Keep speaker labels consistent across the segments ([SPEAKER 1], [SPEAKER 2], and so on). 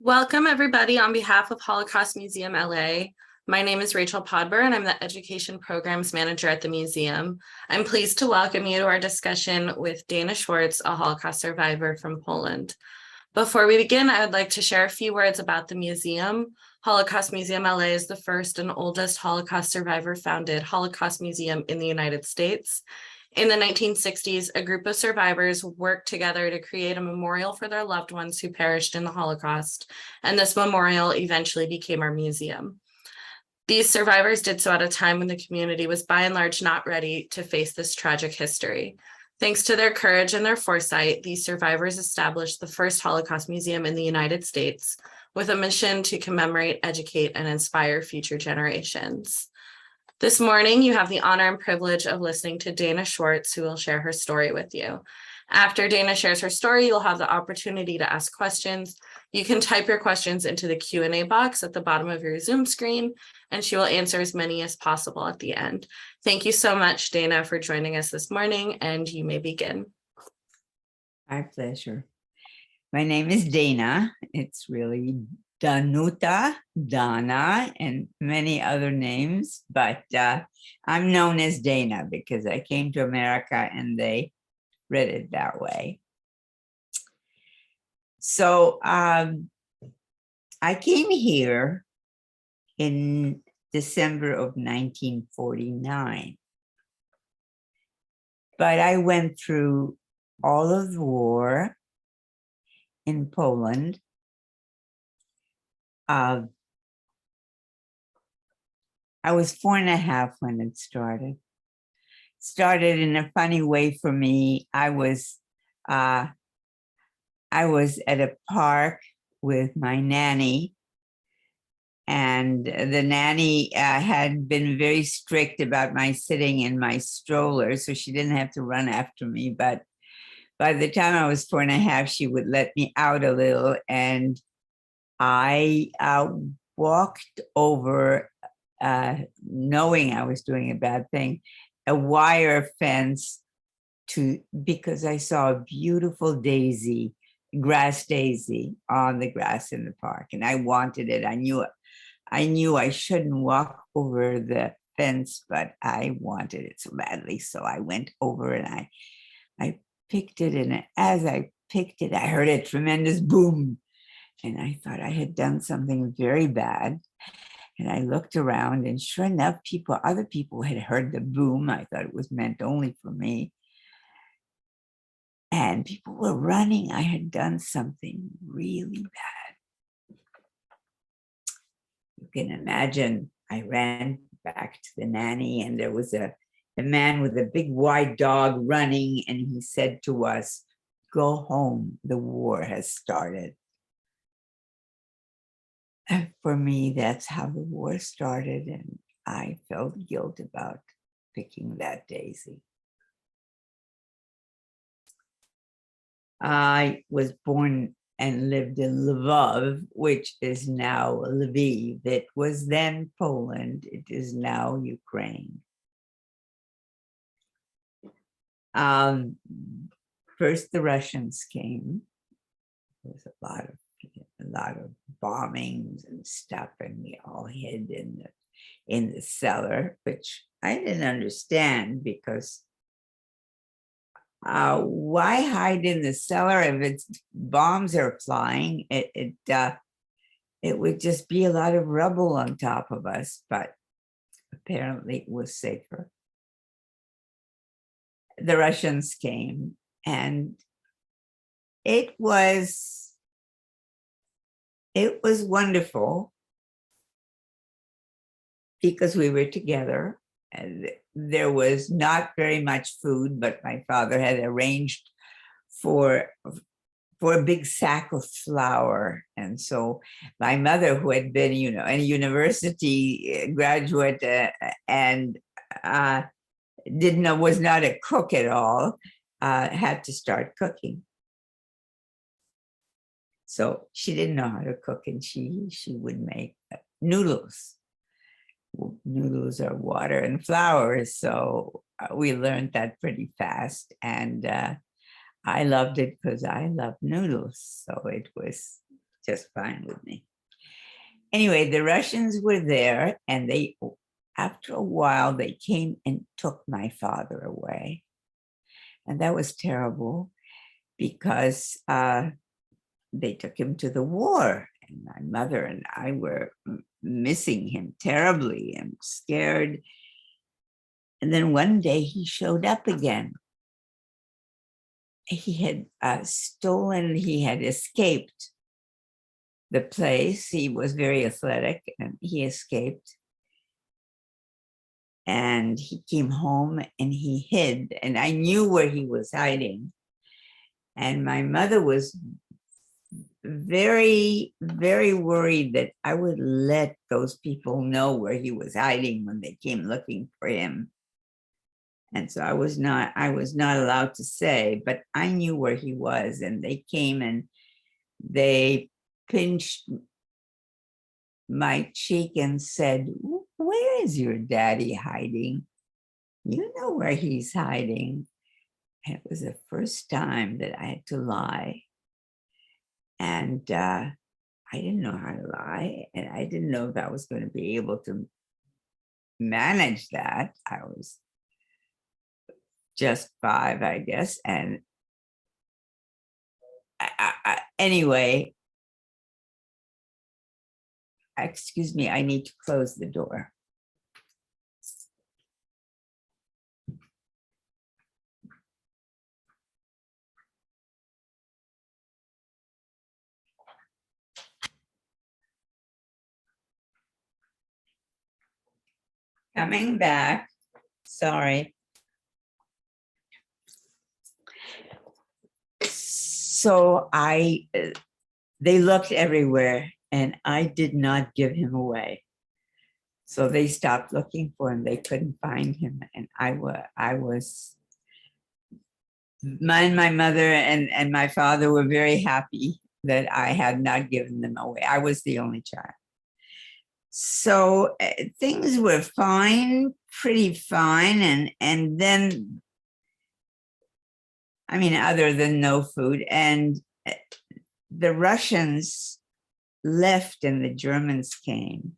[SPEAKER 1] Welcome, everybody, on behalf of Holocaust Museum LA. My name is Rachel Podber, and I'm the Education Programs Manager at the museum. I'm pleased to welcome you to our discussion with Dana Schwartz, a Holocaust survivor from Poland. Before we begin, I would like to share a few words about the museum. Holocaust Museum LA is the first and oldest Holocaust survivor-founded Holocaust museum in the United States. In the 1960s, a group of survivors worked together to create a memorial for their loved ones who perished in the Holocaust, and this memorial eventually became our museum. These survivors did so at a time when the community was by and large not ready to face this tragic history. Thanks to their courage and their foresight, these survivors established the first Holocaust museum in the United States with a mission to commemorate, educate, and inspire future generations. This morning, you have the honor and privilege of listening to Dana Schwartz, who will share her story with you. After Dana shares her story, you'll have the opportunity to ask questions. You can type your questions into the Q&A box at the bottom of your Zoom screen, and she will answer as many as possible at the end. Thank you so much, Dana, for joining us this morning, and you may begin.
[SPEAKER 2] My pleasure. My name is Dana. It's really Danuta, Dana, and many other names, but I'm known as Dana because I came to America and they read it that way. So I came here in December of 1949, but I went through all of the war in Poland. I was 4.5 when it started. Started in a funny way for me. I was at a park with my nanny, and the nanny had been very strict about my sitting in my stroller, so she didn't have to run after me. But by the time I was 4.5, she would let me out a little, and I walked over, knowing I was doing a bad thing, a wire fence because I saw a beautiful daisy, grass daisy on the grass in the park, and I wanted it. I knew I shouldn't walk over the fence, but I wanted it so badly. So I went over and I picked it, and as I picked it, I heard a tremendous boom. And I thought I had done something very bad. And I looked around, and sure enough, other people had heard the boom. I thought it was meant only for me. And people were running. I had done something really bad. You can imagine, I ran back to the nanny, and there was a man with a big white dog running, and he said to us, "Go home, the war has started." For me, that's how the war started, and I felt guilt about picking that daisy. I was born and lived in Lvov, which is now Lviv. It was then Poland. It is now Ukraine. First, the Russians came. There was a lot of bombings and stuff, and we all hid in the cellar, which I didn't understand, because why hide in the cellar if it's bombs are flying? It would just be a lot of rubble on top of us, but apparently it was safer. The Russians came, and it was wonderful because we were together, and there was not very much food, but my father had arranged for a big sack of flour. And so my mother, who had been, a university graduate and was not a cook at all, had to start cooking. So she didn't know how to cook, and she would make noodles. Noodles are water and flour, so we learned that pretty fast, and I loved it because I love noodles. So it was just fine with me. Anyway, the Russians were there, and after a while, they came and took my father away. And that was terrible because they took him to the war, and my mother and I were missing him terribly and scared. And then one day he showed up again. He had he had escaped the place. He was very athletic and he escaped. And he came home and he hid, and I knew where he was hiding. And my mother was very, very worried that I would let those people know where he was hiding when they came looking for him. And so I was not allowed to say, but I knew where he was, and they came and they pinched my cheek and said, "Where is your daddy hiding? You know where he's hiding." And it was the first time that I had to lie. And I didn't know how to lie, and I didn't know if I was going to be able to manage that. I was just 5, I guess. And anyway, excuse me, I need to close the door. Coming back, sorry. So they looked everywhere, and I did not give him away. So they stopped looking for him. They couldn't find him. And my mother and my father were very happy that I had not given them away. I was the only child. So things were fine, pretty fine. And then, I mean, other than no food, and the Russians left and the Germans came.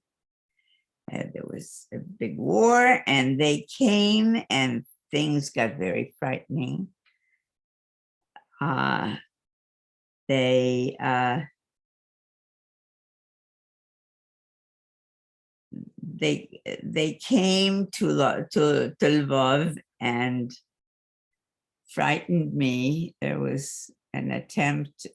[SPEAKER 2] There was a big war, and they came, and things got very frightening. They came to Lvov and frightened me. There was an attempt.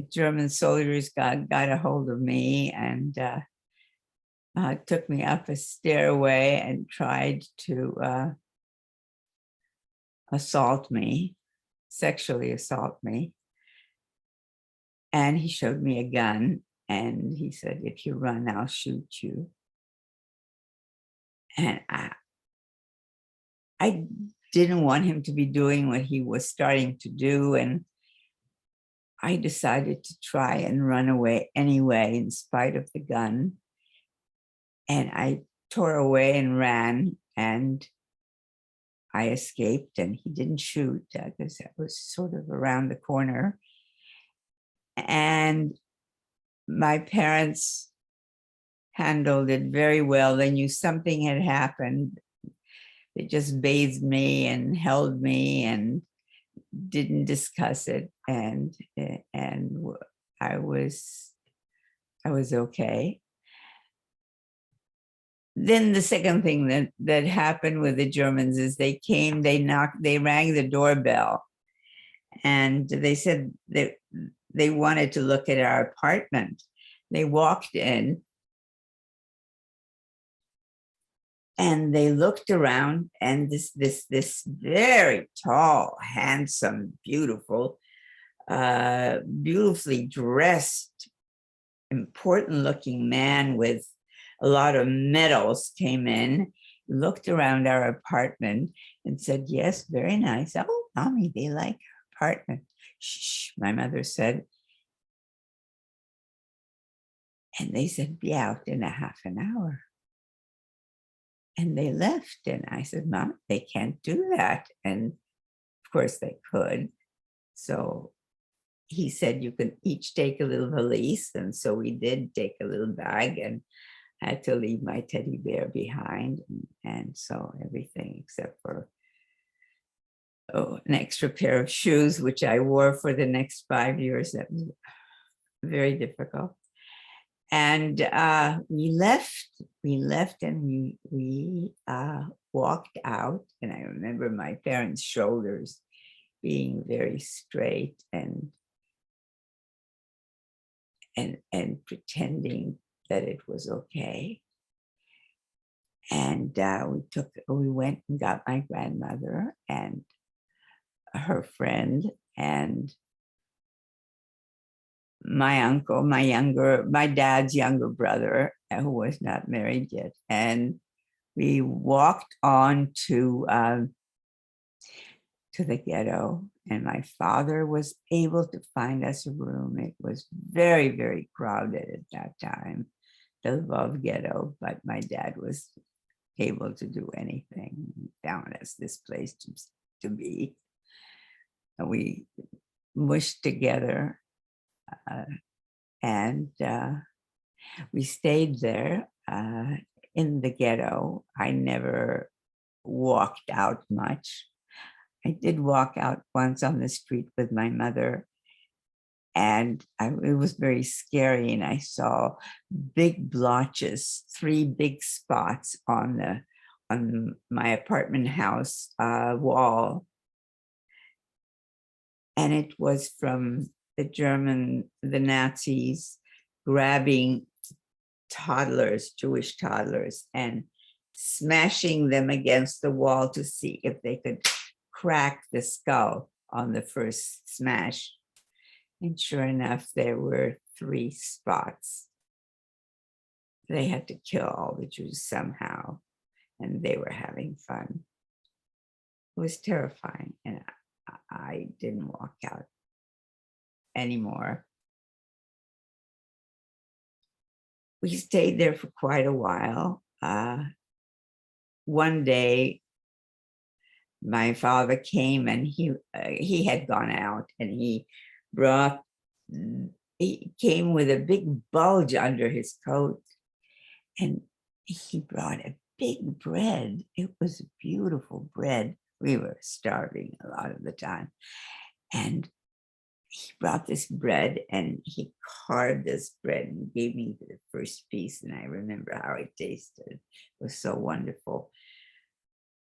[SPEAKER 2] German soldiers got a hold of me and took me up a stairway and tried to sexually assault me. And he showed me a gun, and he said, "If you run, I'll shoot you." And I didn't want him to be doing what he was starting to do, and I decided to try and run away anyway, in spite of the gun. And I tore away and ran, and I escaped, and he didn't shoot because that was sort of around the corner. And my parents handled it very well. They knew something had happened. They just bathed me and held me and didn't discuss it, and I was okay. Then the second thing that happened with the Germans is they came, they rang the doorbell, and they said that they wanted to look at our apartment. They walked in, and they looked around, and this very tall, handsome, beautiful, beautifully dressed, important-looking man with a lot of medals came in, looked around our apartment, and said, "Yes, very nice. Oh, Mommy, they like our apartment." "Shh," my mother said. And they said, "Be out in a half an hour." And they left. And I said, "Mom, they can't do that." And of course they could. So he said you could each take a little valise. And so we did take a little bag, and I had to leave my teddy bear behind. And so everything except for an extra pair of shoes, which I wore for the next 5 years. That was very difficult. And we left and we walked out. And I remember my parents' shoulders being very straight and pretending that it was okay. And we went and got my grandmother and her friend and my uncle, my dad's younger brother, who was not married yet. And we walked on to the ghetto, and my father was able to find us a room. It was very, very crowded at that time, the Lvov ghetto, but my dad was able to do anything. He found us this place to be. And we mushed together, and we stayed there in the ghetto. I never walked out much. I did walk out once on the street with my mother, and it was very scary. And I saw big blotches, 3 big spots on my apartment house wall. And it was from the Nazis grabbing toddlers, Jewish toddlers, and smashing them against the wall to see if they could crack the skull on the first smash. And sure enough, there were 3 spots. They had to kill all the Jews somehow, and they were having fun. It was terrifying, and I didn't walk out anymore. We stayed there for quite a while. One day, my father came, and he had gone out, and he came with a big bulge under his coat, and he brought a big bread. It was beautiful bread. We were starving a lot of the time. And he brought this bread, and he carved this bread and gave me the first piece. And I remember how it tasted. It was so wonderful.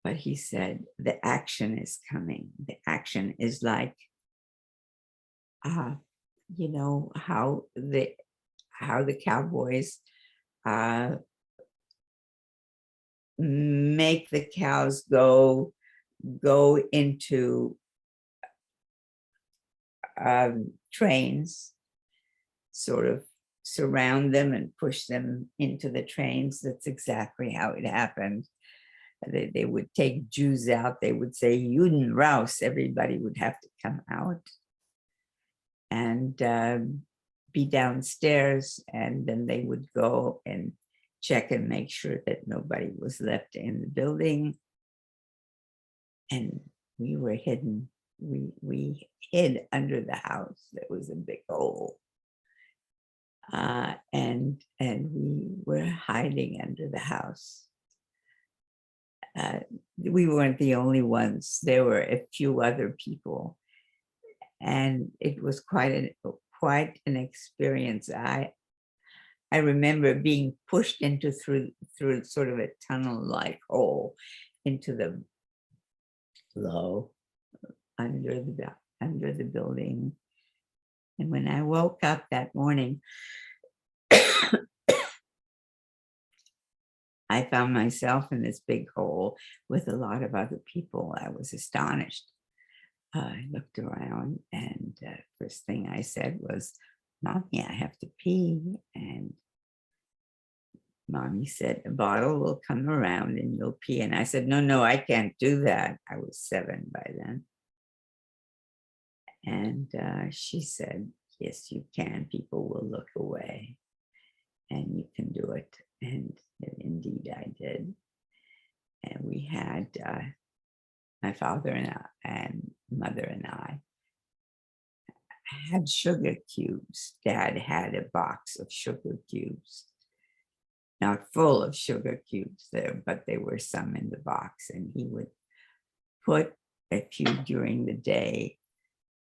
[SPEAKER 2] But he said, the action is coming. The action is like, you know, how the cowboys make the cows go into trains, sort of surround them and push them into the trains. That's exactly how it happened. They would take Jews out. They would say, Juden raus. Everybody would have to come out and be downstairs. And then they would go and check and make sure that nobody was left in the building. And we were hidden. We hid under the house. There was a big hole. And we were hiding under the house. We weren't the only ones. There were a few other people. And it was quite an experience. I remember being pushed through sort of a tunnel-like hole into the low under the building. And when I woke up that morning, I found myself in this big hole with a lot of other people. I was astonished. I looked around, and first thing I said was, Mommy, I have to pee. And Mommy said, a bottle will come around and you'll pee. And I said, no, I can't do that. I was 7 by then. And she said, yes, you can. People will look away and you can do it. And indeed I did. And we had my father and mother and I had sugar cubes. Dad had a box of sugar cubes, not full of sugar cubes there, but there were some in the box, and he would put a few during the day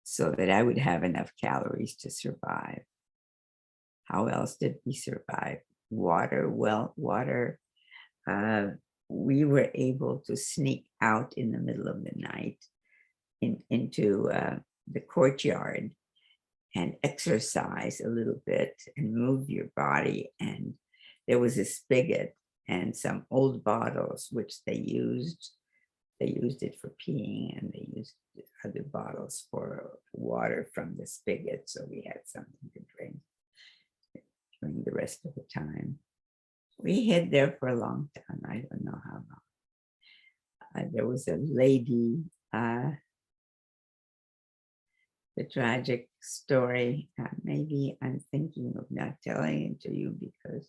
[SPEAKER 2] so that I would have enough calories to survive. How else did we survive? Water, well, water. We were able to sneak out in the middle of the night into the courtyard and exercise a little bit and move your body. And there was a spigot and some old bottles, which they used. They used it for peeing, and they used other bottles for water from the spigot. So we had something to drink during the rest of the time. We hid there for a long time. I don't know how long. There was a lady, the tragic story. Maybe I'm thinking of not telling it to you because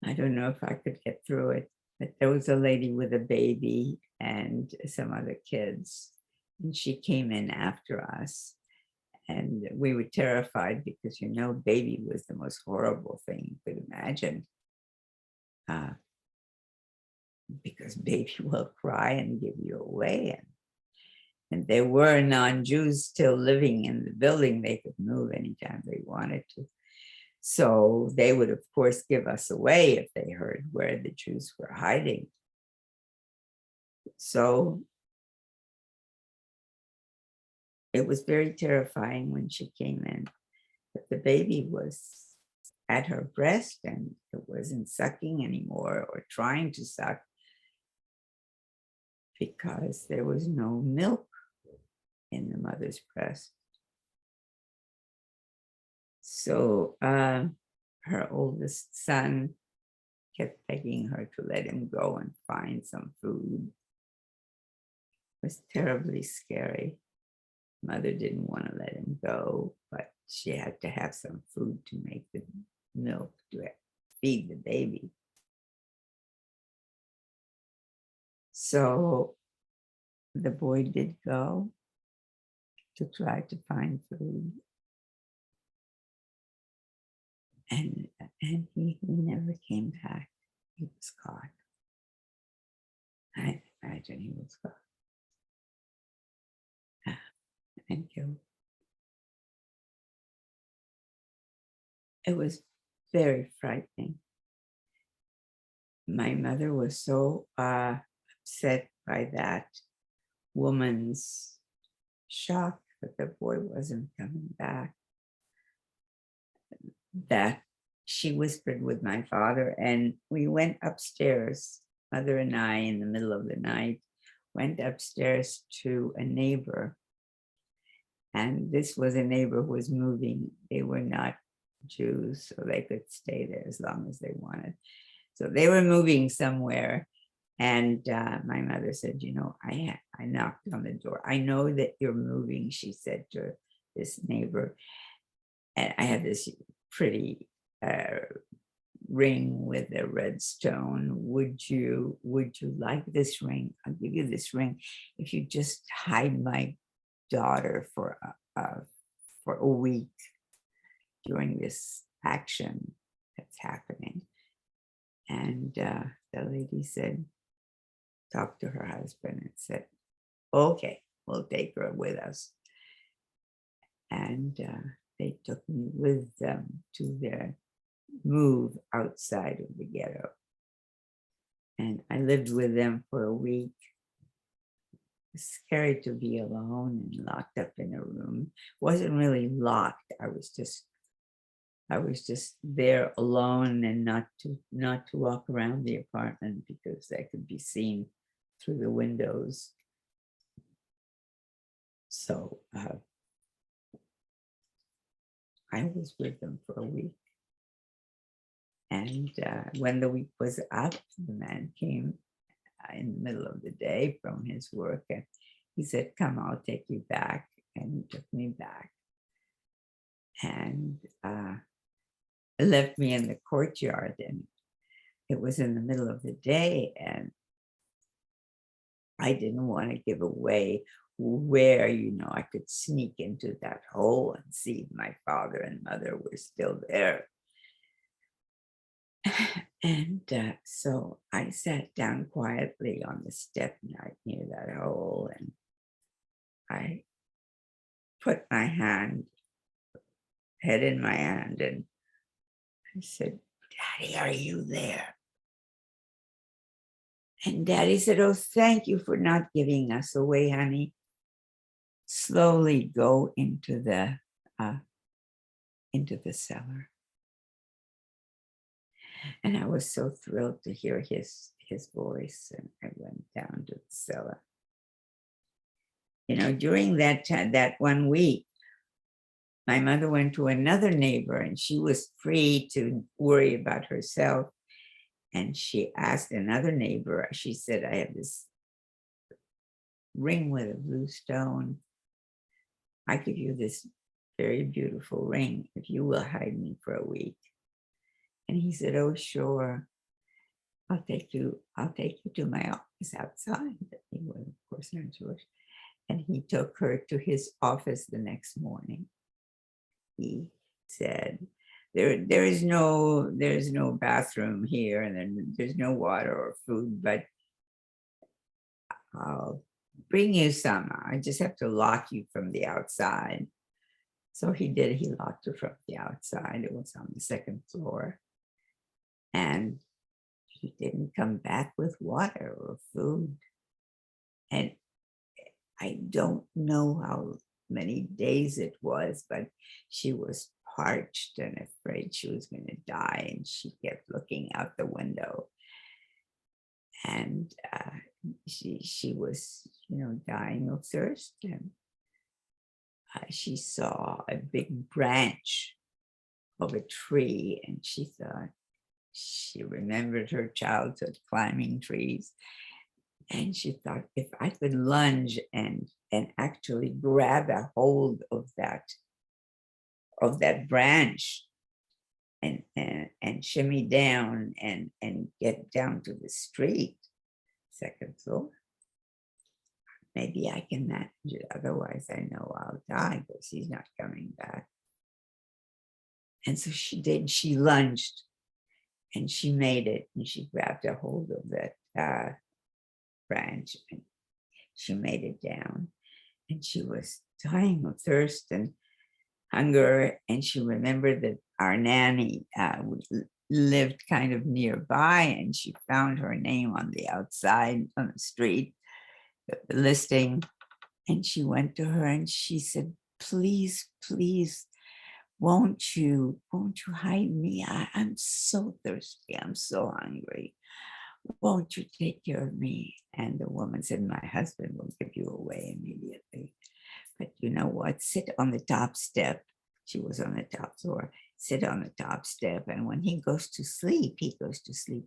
[SPEAKER 2] I don't know if I could get through it. But there was a lady with a baby and some other kids, and she came in after us. And we were terrified because, baby was the most horrible thing you could imagine. Because baby will cry and give you away. And there were non-Jews still living in the building. They could move anytime they wanted to. So they would, of course, give us away if they heard where the Jews were hiding. So it was very terrifying when she came in. But the baby was at her breast and it wasn't sucking anymore or trying to suck because there was no milk in the mother's breast. So her oldest son kept begging her to let him go and find some food. It was terribly scary. Mother didn't want to let him go, but she had to have some food to make the milk to feed the baby. So the boy did go to try to find food. And he never came back. He was caught. I imagine he was caught and killed. It was very frightening. My mother was so upset by that woman's shock that the boy wasn't coming back, that she whispered with my father, and we went upstairs, mother and I, in the middle of the night, went upstairs to a neighbor. And this was a neighbor who was moving. They were not Jews, so they could stay there as long as they wanted. So they were moving somewhere. And my mother said, I knocked on the door. I know that you're moving, she said to this neighbor. And I had this pretty ring with a red stone. Would you like this ring? I'll give you this ring if you just hide my daughter for a week during this action that's happening. And the lady said, talked to her husband and said, okay, we'll take her with us. And they took me with them to their move outside of the ghetto. And I lived with them for a week. It's scary to be alone and locked up in a room. It wasn't really locked. I was just there alone and not to walk around the apartment because I could be seen through the windows. So I was with them for a week. And when the week was up, the man came in the middle of the day from his work and he said, come, I'll take you back. And he took me back and left me in the courtyard. And it was in the middle of the day and I didn't want to give away where, I could sneak into that hole and see if my father and mother were still there. And so I sat down quietly on the step right near that hole, and I put my head in my hand, and I said, "Daddy, are you there?" And Daddy said, "Oh, thank you for not giving us away, honey. Slowly go into the cellar." And I was so thrilled to hear his voice, and I went down to the cellar. During that time, that 1 week, my mother went to another neighbor, and she was free to worry about herself. And she asked another neighbor, she said, "I have this ring with a blue stone. I give you this very beautiful ring if you will hide me for a week." And he said, "Oh, sure. I'll take you to my office outside." He was, of course, not Jewish. And he took her to his office the next morning. He said, there's no bathroom here, and then there's no water or food, but I'll bring you some. I just have to lock you from the outside." So he did. He locked her from the outside. It was on the second floor. And he didn't come back with water or food. And I don't know how many days it was, but she was parched and afraid she was going to die. And she kept looking out the window. And she was, dying of thirst. And she saw a big branch of a tree, and she remembered her childhood climbing trees. And she thought, if I could lunge and actually grab a hold of that branch and shimmy down and get down to the street, second floor, maybe I can manage it. Otherwise, I know I'll die because he's not coming back. And so she did. She lunged, and she made it, and she grabbed a hold of that branch, and she made it down. And she was dying of thirst and hunger. And she remembered that our nanny lived kind of nearby, and she found her name on the outside on the street, the listing. And she went to her and she said, "Please, please, won't you hide me? I'm so thirsty. I'm so hungry. Won't you take care of me?" And the woman said, "My husband will give you away immediately. But you know what? Sit on the top step." She was on the top floor. "Sit on the top step. And when he goes to sleep,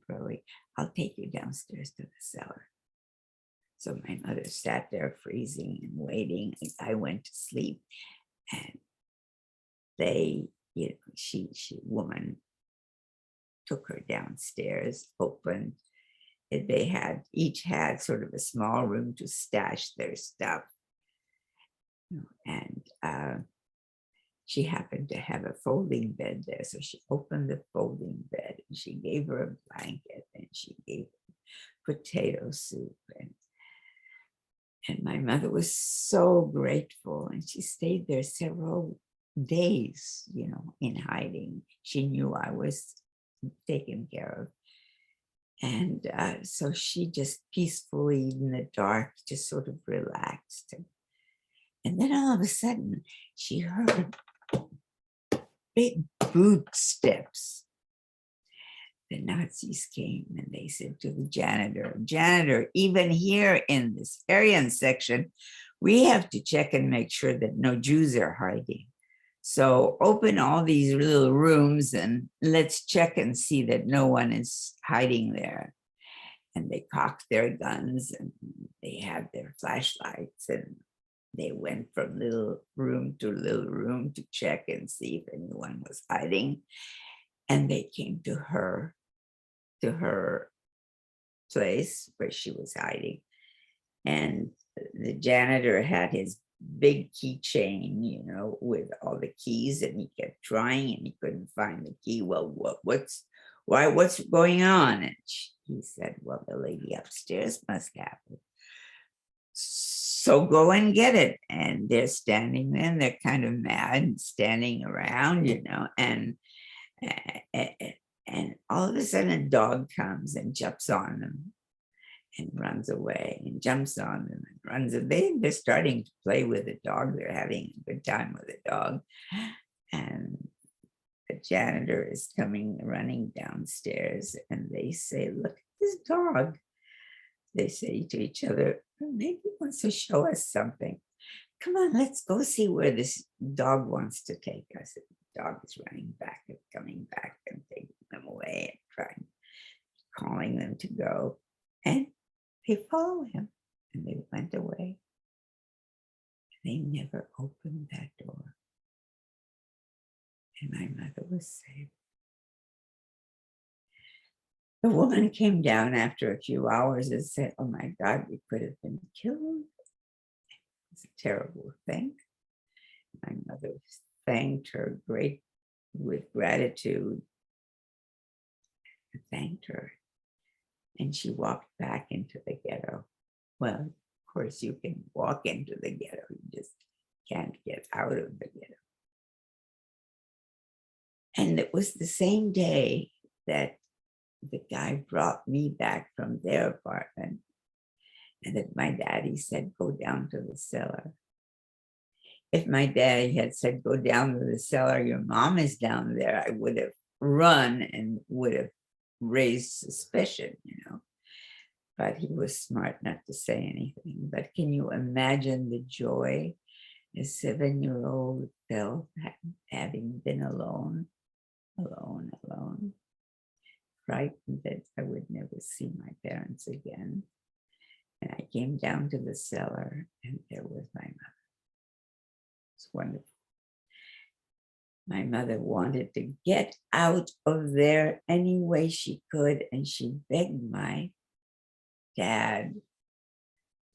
[SPEAKER 2] early. I'll take you downstairs to the cellar." So my mother sat there freezing and waiting. I went to sleep, and woman took her downstairs, opened. They each had sort of a small room to stash their stuff. And she happened to have a folding bed there. So she opened the folding bed, and she gave her a blanket, and she gave her potato soup. And my mother was so grateful, and she stayed there several days, in hiding. She knew I was taken care of. And so she just peacefully in the dark, just sort of relaxed. And then all of a sudden, she heard big boot steps. The Nazis came, and they said to the janitor, "Even here in this Aryan section, we have to check and make sure that no Jews are hiding. So open all these little rooms and let's check and see that no one is hiding there." And they cocked their guns, and they had their flashlights, and they went from little room to little room to check and see if anyone was hiding. And they came to her place where she was hiding. And the janitor had his big keychain, with all the keys, and he kept trying and he couldn't find the key. Well, what's going on? And he said, well, the lady upstairs must have it. So go and get it. And they're standing there and they're kind of mad and standing around, and and all of a sudden a dog comes and jumps on them and runs away and jumps on them and runs away. They're starting to play with the dog. They're having a good time with the dog. And the janitor is coming running downstairs and they say, look at this dog. They say to each other, maybe he wants to show us something. Come on, let's go see where this dog wants to take us. And the dog is running back and coming back and taking them away and calling them to go. And they follow him and they went away. They never opened that door. And my mother was saved. The woman came down after a few hours and said, oh my God, we could have been killed. It's a terrible thing. My mother thanked her with gratitude. Thanked her. And she walked back into the ghetto. Well, of course, you can walk into the ghetto. You just can't get out of the ghetto. And it was the same day that the guy brought me back from their apartment. And that my daddy said, go down to the cellar. If my daddy had said, go down to the cellar, your mom is down there, I would have run and would have raised suspicion, But he was smart not to say anything. But can you imagine the joy a 7-year-old felt having been alone, frightened that I would never see my parents again. And I came down to the cellar and there was my mother. It's wonderful. My mother wanted to get out of there any way she could, and she begged my dad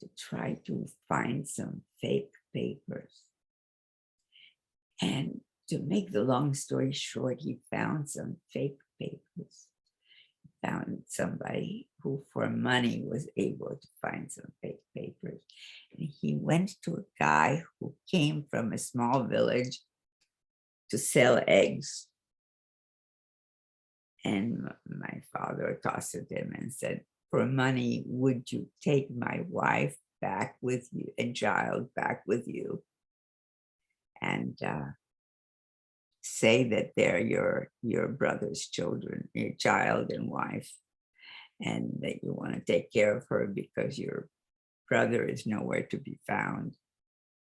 [SPEAKER 2] to try to find some fake papers. And to make the long story short, he found some fake papers. He found somebody who for money was able to find some fake papers. And he went to a guy who came from a small village to sell eggs. And my father accosted him and said, for money, would you take my wife back with you and child back with you? And say that they're your brother's children, your child and wife, and that you want to take care of her because your brother is nowhere to be found.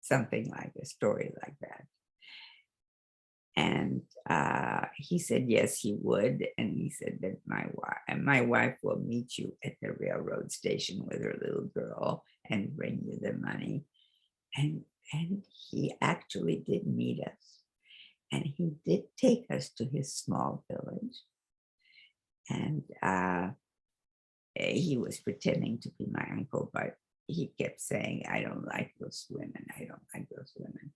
[SPEAKER 2] Something like a story like that. And he said, yes, he would. And he said that my wife will meet you at the railroad station with her little girl and bring you the money. And he actually did meet us. And he did take us to his small village. And he was pretending to be my uncle, but he kept saying, I don't like those women. I don't like those women.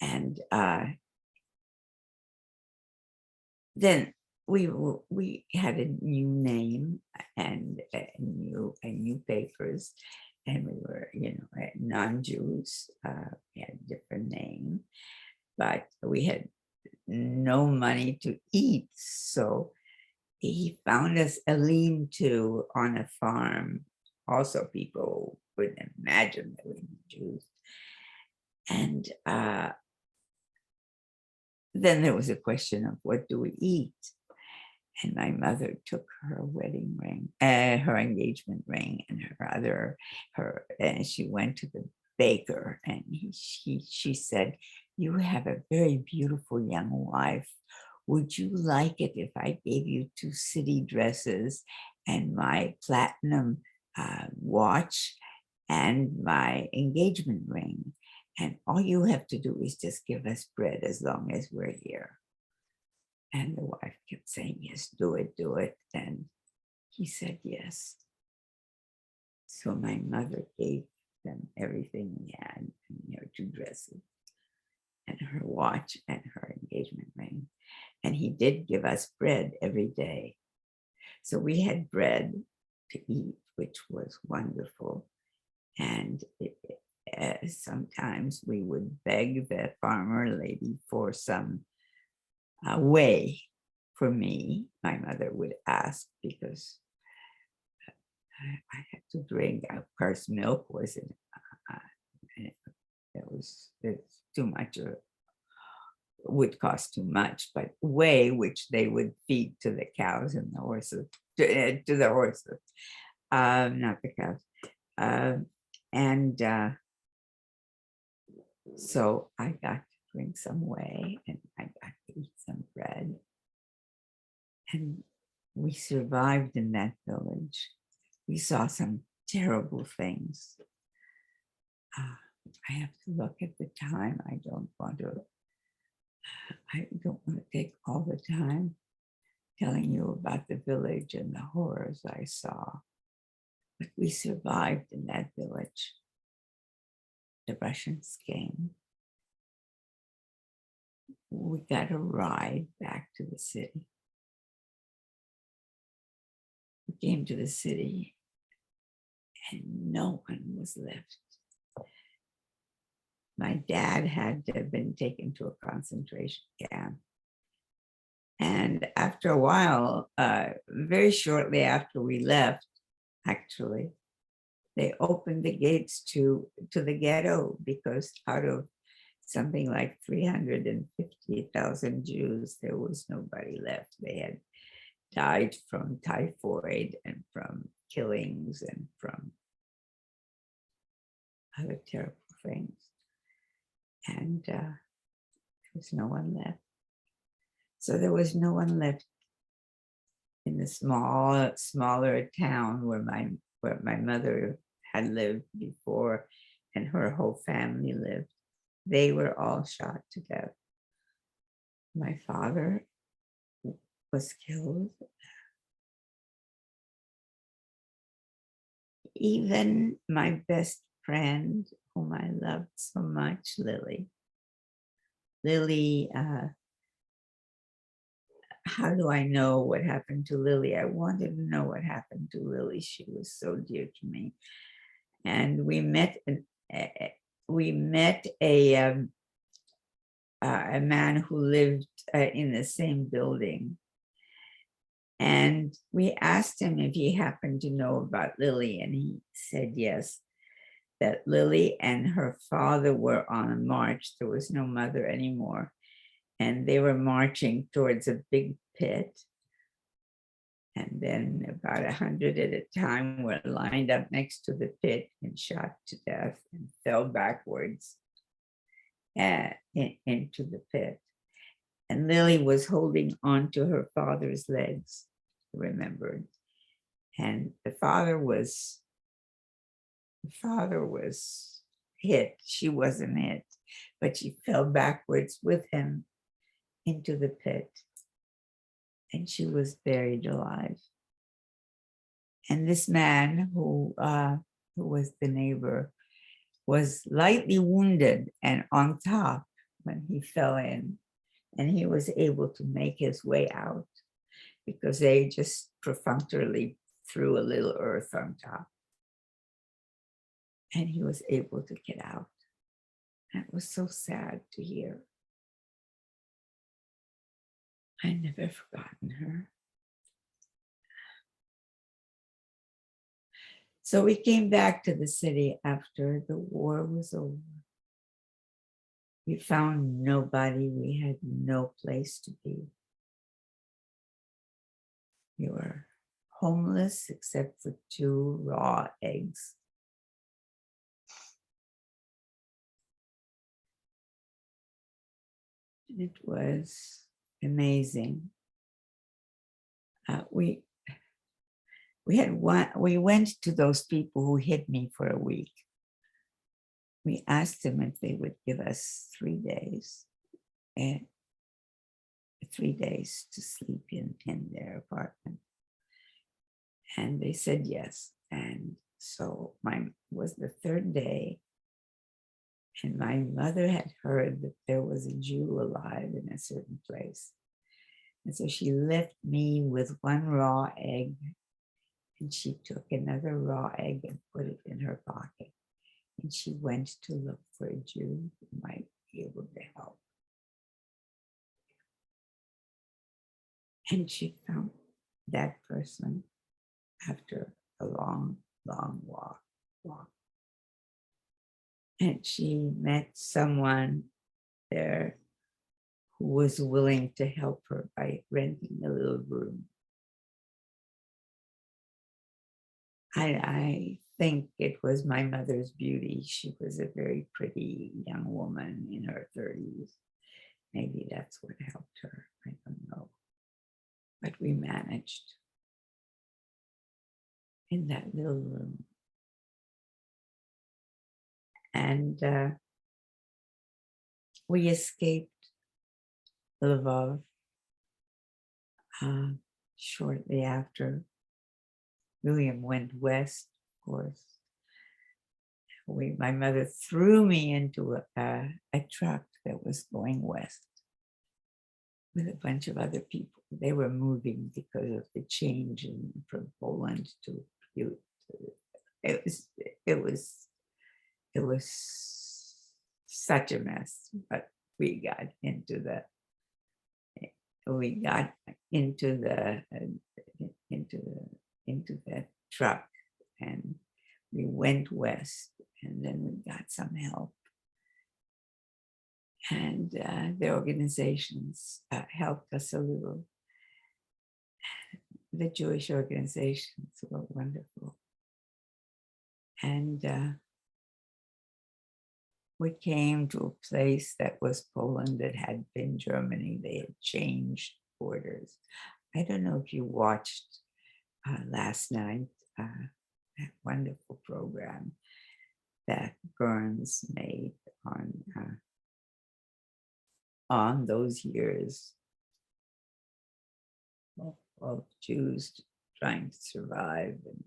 [SPEAKER 2] And then we had a new name and new papers, and we were, non-Jews. We had a different name, but we had no money to eat. So he found us a lean-to on a farm. Also, people wouldn't imagine that we were Jews. And then there was a question of what do we eat? And my mother took her wedding ring, her engagement ring, and and she went to the baker, and she said, you have a very beautiful young wife. Would you like it if I gave you 2 city dresses and my platinum watch and my engagement ring? And all you have to do is just give us bread as long as we're here. And the wife kept saying, yes, do it, do it. And he said, yes. So my mother gave them everything we had, and her 2 dresses and her watch and her engagement ring. And he did give us bread every day. So we had bread to eat, which was wonderful. And sometimes we would beg the farmer lady for some whey for me. My mother would ask because I had to drink. Of course, milk wasn't. It's too much. Would cost too much, but whey, which they would feed to the cows and the horses, to the horses, not the cows. And so I got to drink some whey and I got to eat some bread. And we survived in that village. We saw some terrible things. I have to look at the time. I don't want to take all the time telling you about the village and the horrors I saw. But we survived in that village. The Russians came. We got a ride back to the city. We came to the city and no one was left. My dad had been taken to a concentration camp. And after a while, very shortly after we left, actually, they opened the gates to the ghetto because out of something like 350,000 Jews, there was nobody left. They had died from typhoid and from killings and from other terrible things. And there was no one left. So there was no one left in the smaller town where my mother had lived before and her whole family lived. They were all shot to death. My father was killed. Even my best friend, whom I loved so much, Lily, how do I know what happened to Lily? I wanted to know what happened to Lily. She was so dear to me. And we met a man who lived in the same building. And we asked him if he happened to know about Lily, and he said yes, that Lily and her father were on a march. There was no mother anymore. And they were marching towards a big pit. And then about 100 at a time were lined up next to the pit and shot to death and fell backwards into the pit. And Lily was holding onto her father's legs, remembered. And the father was hit. She wasn't hit, but she fell backwards with him into the pit. And she was buried alive. And this man who was the neighbor was lightly wounded and on top when he fell in. And he was able to make his way out because they just perfunctorily threw a little earth on top. And he was able to get out. That was so sad to hear. I never forgotten her. So we came back to the city after the war was over. We found nobody. We had no place to be. We were homeless except for 2 raw eggs. It was amazing. We went to those people who hid me for a week. We asked them if they would give us 3 days, and 3 days to sleep in their apartment. And they said yes. And So mine was the third day, and my mother had heard that there was a Jew alive in a certain place. And so she left me with one raw egg, and she took another raw egg and put it in her pocket. And she went to look for a Jew who might be able to help. And she found that person after a long, long walk. And she met someone there who was willing to help her by renting a little room. I think it was my mother's beauty. She was a very pretty young woman in her 30s. Maybe that's what helped her. I don't know. But we managed in that little room. And we escaped Lvov shortly after. William went west, of course. My mother threw me into a truck that was going west with a bunch of other people. They were moving because of the change from Poland to it was such a mess, but we got into the truck, and we went west, and then we got some help, and the organizations helped us a little. The Jewish organizations were wonderful, and we came to a place that was Poland that had been Germany. They had changed borders. I don't know if you watched last night that wonderful program that Burns made on those years of Jews trying to survive, and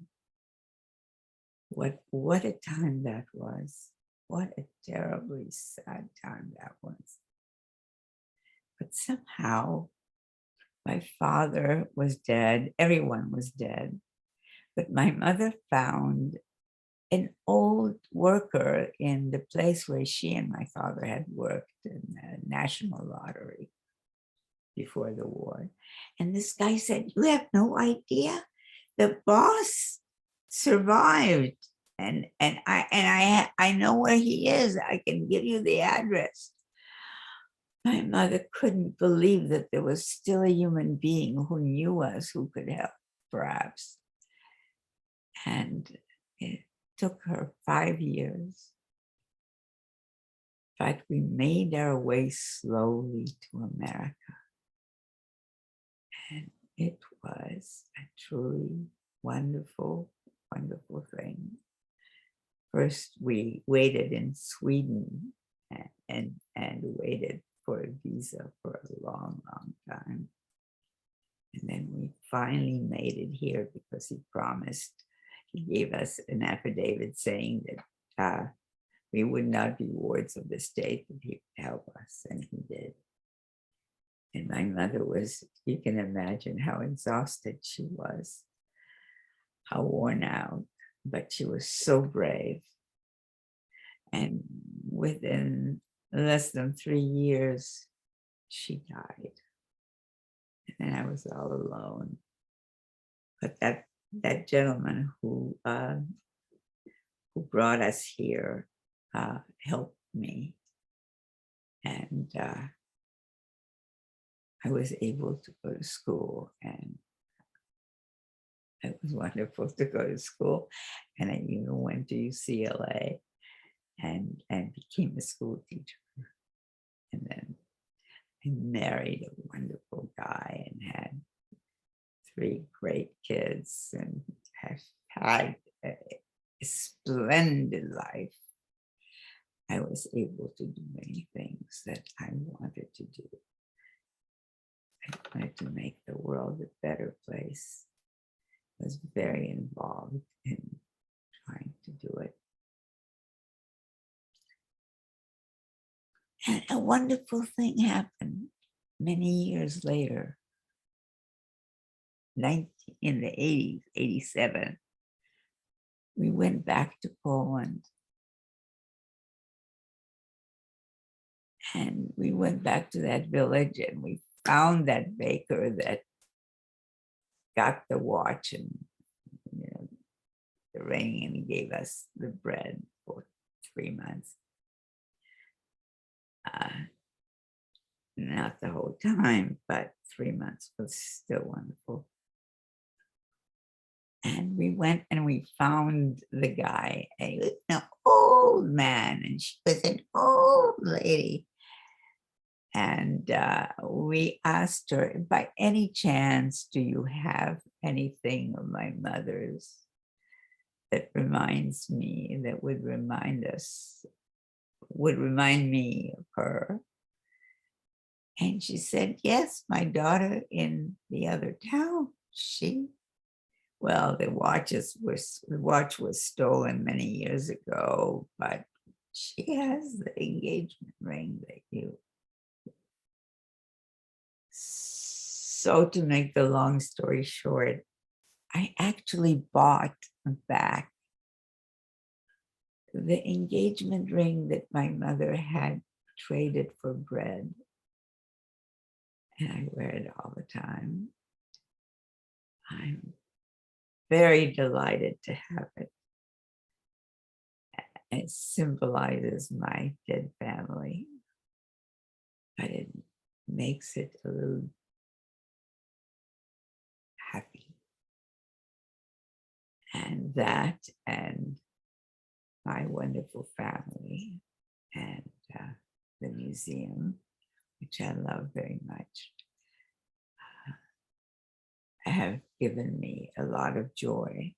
[SPEAKER 2] what a time that was. What a terribly sad time that was. But somehow my father was dead, everyone was dead, but my mother found an old worker in the place where she and my father had worked in the National Lottery before the war. And this guy said, "You have no idea, the boss survived. And I know where he is. I can give you the address." My mother couldn't believe that there was still a human being who knew us, who could help, perhaps. And it took her 5 years. But we made our way slowly to America. And it was a truly wonderful, wonderful thing. First, we waited in Sweden and waited for a visa for a long, long time. And then we finally made it here because he promised. He gave us an affidavit saying that we would not be wards of the state, that he would help us, and he did. And my mother was, you can imagine how exhausted she was, how worn out, but she was so brave. And within less than 3 years, she died. And I was all alone. But that gentleman who brought us here helped me. And I was able to go to school, and it was wonderful to go to school. And I even went to UCLA and became a school teacher. And then I married a wonderful guy and had 3 great kids and have had a splendid life. I was able to do many things that I wanted to do. I wanted to make the world a better place. I was very involved in trying to do it. And a wonderful thing happened many years later, in the 80s, 87. We went back to Poland. And we went back to that village and we found that baker that got the watch and, you know, the ring, and he gave us the bread for 3 months. Not the whole time, but 3 months was still wonderful. And we went and we found the guy, and he was an old man, and she was an old lady. And we asked her, by any chance, do you have anything of my mother's that reminds me, that would remind me of her? And she said, yes, my daughter in the other town, well, the watch was stolen many years ago, but she has the engagement ring that you. So to make the long story short, I actually bought back the engagement ring that my mother had traded for bread. And I wear it all the time. I'm very delighted to have it. It symbolizes my dead family, but it makes it a little happy. And that, and my wonderful family, and the museum, which I love very much, have given me a lot of joy.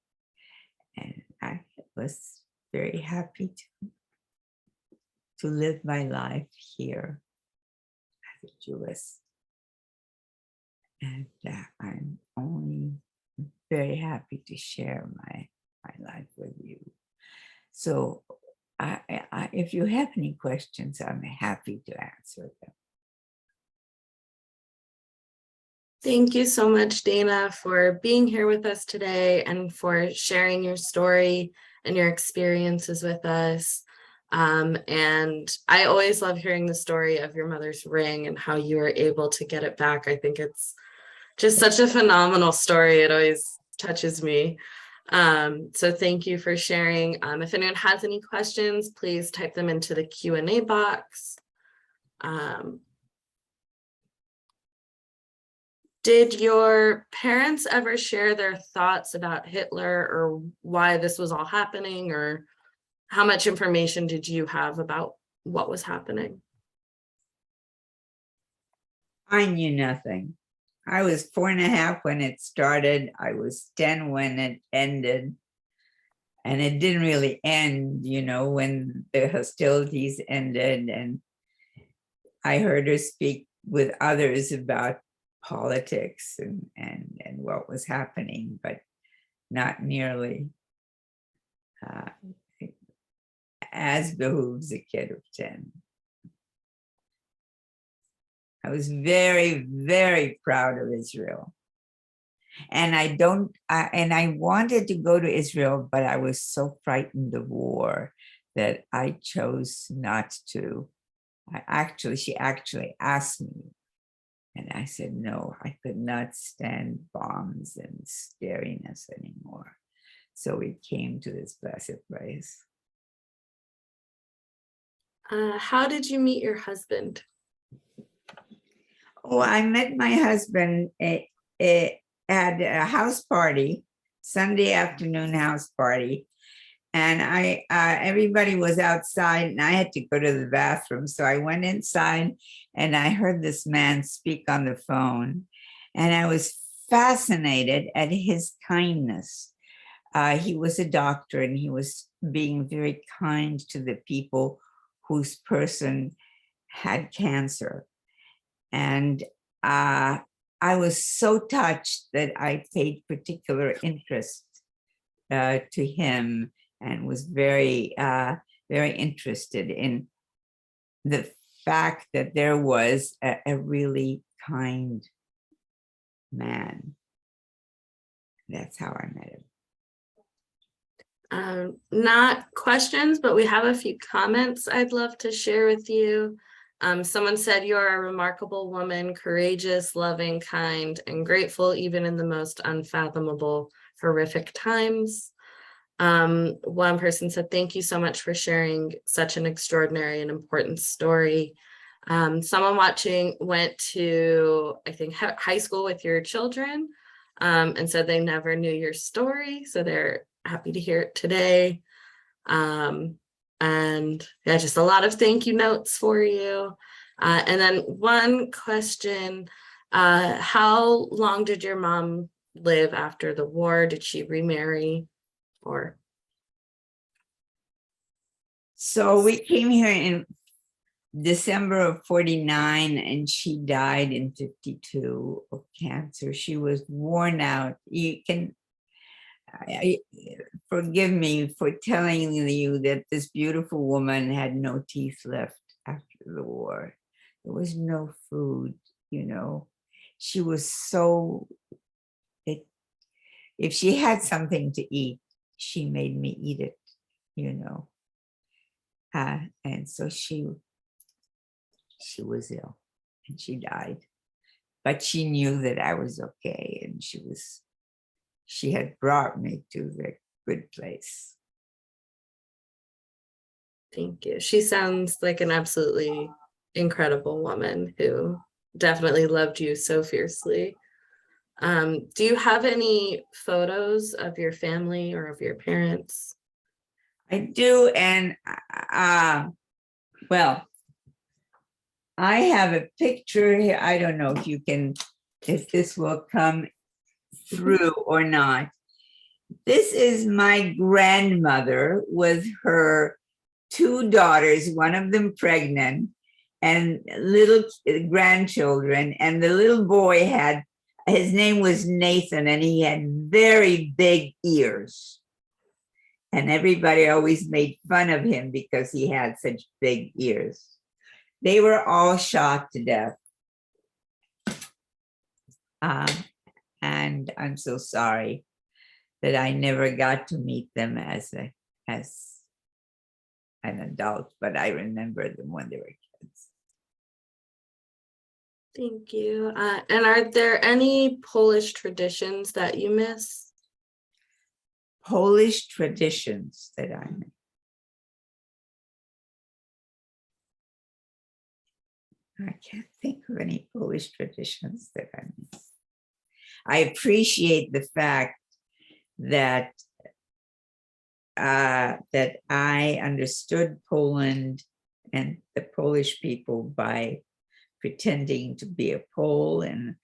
[SPEAKER 2] And I was very happy to live my life here as a Jewess. And I'm only very happy to share my life with you. So if you have any questions, I'm happy to answer them.
[SPEAKER 1] Thank you so much, Dana, for being here with us today and for sharing your story and your experiences with us. And I always love hearing the story of your mother's ring and how you were able to get it back. I think it's just such a phenomenal story. It always touches me. So thank you for sharing. If anyone has any questions, please type them into the Q&A box. Did your parents ever share their thoughts about Hitler or why this was all happening, or how much information did you have about what was happening?
[SPEAKER 2] I knew nothing. I was 4.5 when it started. I was 10 when it ended. And it didn't really end, you know, when the hostilities ended. And I heard her speak with others about politics and what was happening, but not nearly as behooves a kid of 10. I was very, very proud of Israel. And I wanted to go to Israel, but I was so frightened of war that I chose not to. She actually asked me, and I said, no, I could not stand bombs and scariness anymore. So we came to this blessed place.
[SPEAKER 1] How did you meet your husband?
[SPEAKER 2] Oh, I met my husband at a house party, Sunday afternoon house party. And everybody was outside and I had to go to the bathroom. So I went inside and I heard this man speak on the phone. And I was fascinated at his kindness. He was a doctor and he was being very kind to the people whose person had cancer. And I was so touched that I paid particular interest to him and was very, very interested in the fact that there was a really kind man. That's how I met him.
[SPEAKER 1] Not questions, but we have a few comments I'd love to share with you. Someone said you're a remarkable woman, courageous, loving, kind, and grateful, even in the most unfathomable, horrific times. One person said, thank you so much for sharing such an extraordinary and important story. Someone watching went to, I think, high school with your children, and said they never knew your story, so they're happy to hear it today. And yeah, just a lot of thank you notes for you. And then one question, how long did your mom live after the war? Did she remarry or?
[SPEAKER 2] So we came here in December of 49, and she died in 52 of cancer. She was worn out. You can forgive me for telling you that this beautiful woman had no teeth left after the war. There was no food, you know. She was so, if she had something to eat, she made me eat it, you know. And so she was ill and she died, but she knew that I was okay, and she had brought me to the good place.
[SPEAKER 1] Thank you. She sounds like an absolutely incredible woman who definitely loved you so fiercely. Do you have any photos of your family or of your parents?
[SPEAKER 2] I do, and well, I have a picture here. I don't know if this will come through or not. This is my grandmother with her two daughters, one of them pregnant, and little grandchildren. And the little boy his name was Nathan, and he had very big ears. And everybody always made fun of him because he had such big ears. They were all shot to death. And I'm so sorry that I never got to meet them as an adult, but I remember them when they were kids.
[SPEAKER 1] Thank you. And are there any Polish traditions that you miss?
[SPEAKER 2] Polish traditions that I miss. I can't think of any Polish traditions that I miss. I appreciate the fact that that I understood Poland and the Polish people by pretending to be a Pole, and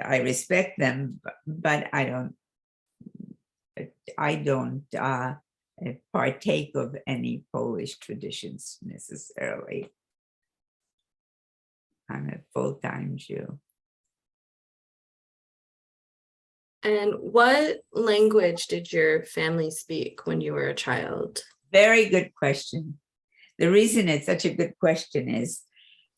[SPEAKER 2] I respect them, but I don't partake of any Polish traditions necessarily. I'm a full-time Jew.
[SPEAKER 1] And what language did your family speak when you were a child?
[SPEAKER 2] Very good question. The reason it's such a good question is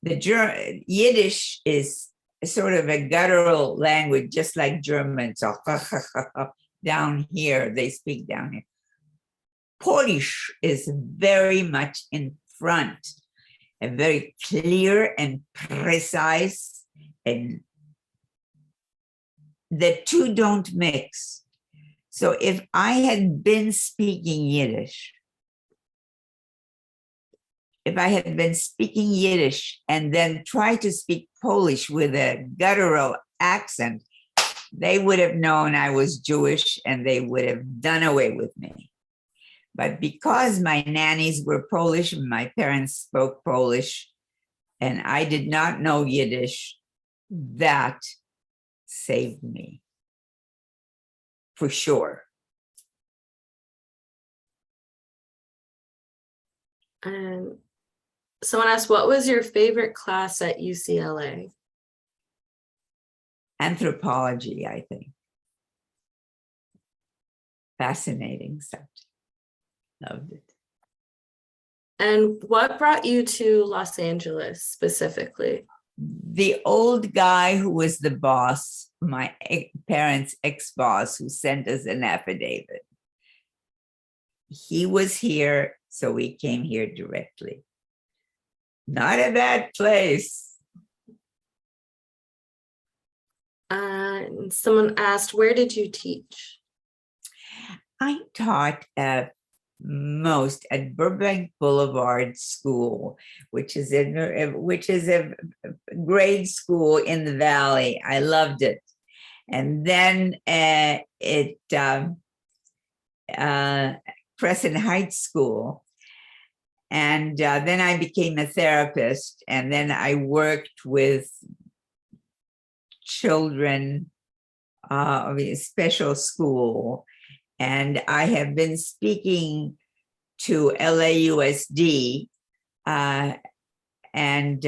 [SPEAKER 2] Yiddish is sort of a guttural language, just like German. So down here, they speak down here. Polish is very much in front, and very clear and precise, and the two don't mix. So if I had been speaking Yiddish, and then try to speak Polish with a guttural accent, they would have known I was Jewish and they would have done away with me. But because my nannies were Polish and my parents spoke Polish, and I did not know Yiddish, that saved me, for sure.
[SPEAKER 1] And someone asked, what was your favorite class at UCLA?
[SPEAKER 2] anthropology, I think. Fascinating subject. Loved it.
[SPEAKER 1] And what brought you to Los Angeles specifically?
[SPEAKER 2] The old guy who was the boss, my parents' ex-boss, who sent us an affidavit. He was here, so we came here directly. Not a bad place.
[SPEAKER 1] And someone asked, where did you teach?
[SPEAKER 2] I taught most at Burbank Boulevard School, which is a grade school in the Valley. I loved it. And then Crescent Heights School. And then I became a therapist, and then I worked with children of a special school. And I have been speaking to LAUSD, and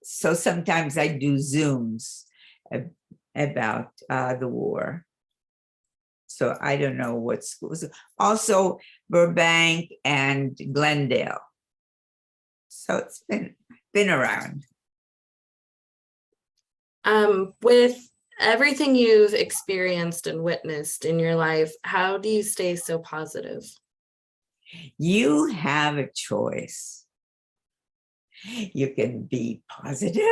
[SPEAKER 2] so sometimes I do Zooms about the war. So I don't know what schools. Also Burbank and Glendale. So it's been around.
[SPEAKER 1] With everything you've experienced and witnessed in your life, how do you stay so positive?
[SPEAKER 2] You have a choice. You can be positive,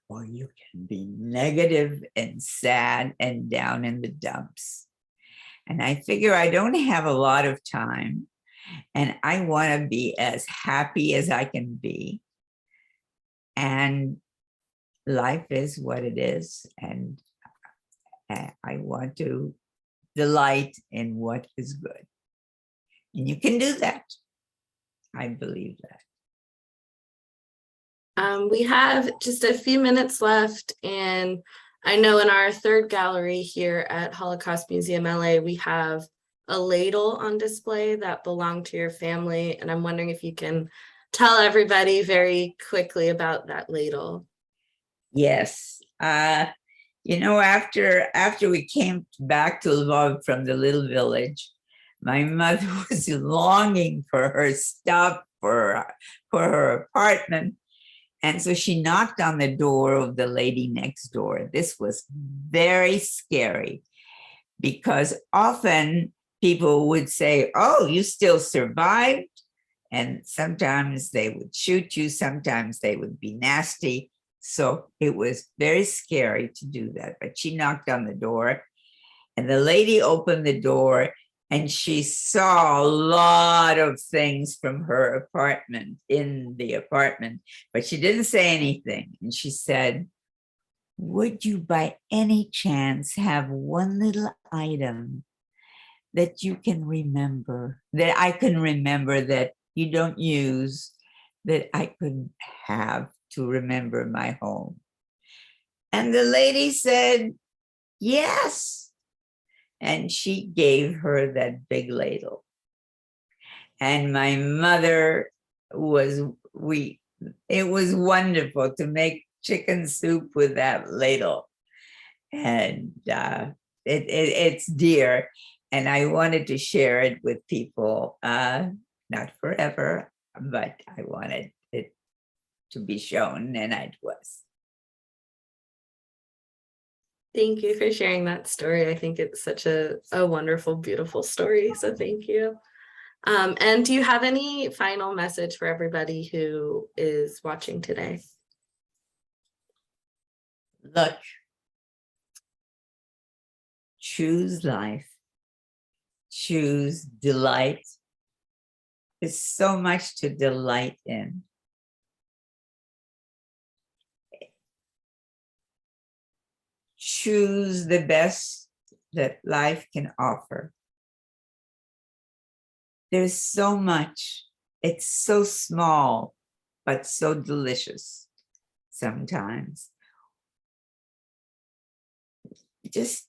[SPEAKER 2] or you can be negative and sad and down in the dumps. And I figure I don't have a lot of time, and I want to be as happy as I can be. And life is what it is, and I want to delight in what is good. And you can do that. I believe that.
[SPEAKER 1] We have just a few minutes left, and I know in our third gallery here at Holocaust Museum LA, we have a ladle on display that belonged to your family, and I'm wondering if you can tell everybody very quickly about that ladle.
[SPEAKER 2] Yes. You know, after we came back to Lvov from the little village, my mother was longing for her stuff, for her apartment. And so she knocked on the door of the lady next door. This was very scary, because often people would say, oh, you still survived. And sometimes they would shoot you. Sometimes they would be nasty. So it was very scary to do that. But she knocked on the door, and the lady opened the door, and she saw a lot of things from her apartment in the apartment, but she didn't say anything. And she said, would you by any chance have one little item that you can remember, that I can remember, that you don't use, that I could have to remember my home? And the lady said, yes. And she gave her that big ladle. And my mother it was wonderful to make chicken soup with that ladle. And it's dear. And I wanted to share it with people, not forever, but I wanted it to be shown, and it was.
[SPEAKER 1] Thank you for sharing that story. I think it's such a wonderful, beautiful story. So thank you. And do you have any final message for everybody who is watching today?
[SPEAKER 2] Look, choose life, choose delight. There's so much to delight in. Choose the best that life can offer. There's so much. It's so small, but so delicious sometimes. Just,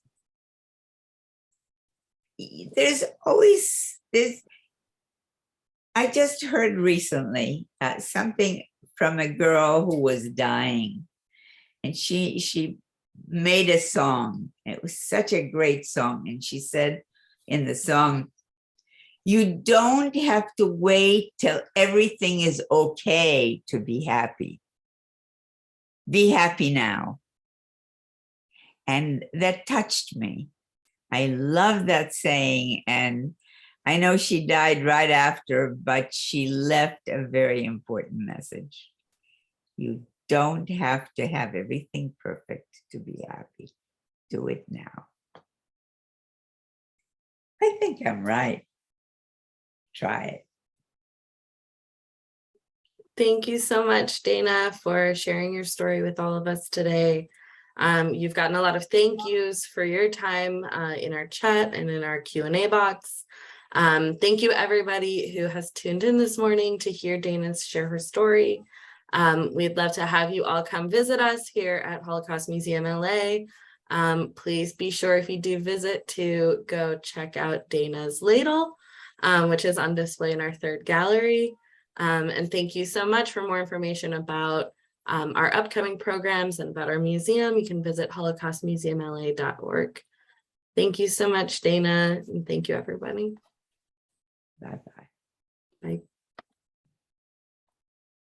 [SPEAKER 2] there's always this. I just heard recently something from a girl who was dying, and she made a song. It was such a great song. And she said in the song, you don't have to wait till everything is okay to be happy. Be happy now. And that touched me. I love that saying. And I know she died right after, but she left a very important message. You don't have to have everything perfect to be happy. Do it now. I think I'm right. Try it.
[SPEAKER 1] Thank you so much, Dana, for sharing your story with all of us today. You've gotten a lot of thank yous for your time in our chat and in our Q&A box. Thank you, everybody who has tuned in this morning to hear Dana share her story. We'd love to have you all come visit us here at Holocaust Museum LA. Please be sure, if you do visit, to go check out Dana's ladle, which is on display in our third gallery. And thank you so much. For more information about our upcoming programs and about our museum, you can visit holocaustmuseumla.org. Thank you so much, Dana, and thank you, everybody.
[SPEAKER 2] Bye-bye.
[SPEAKER 1] Bye.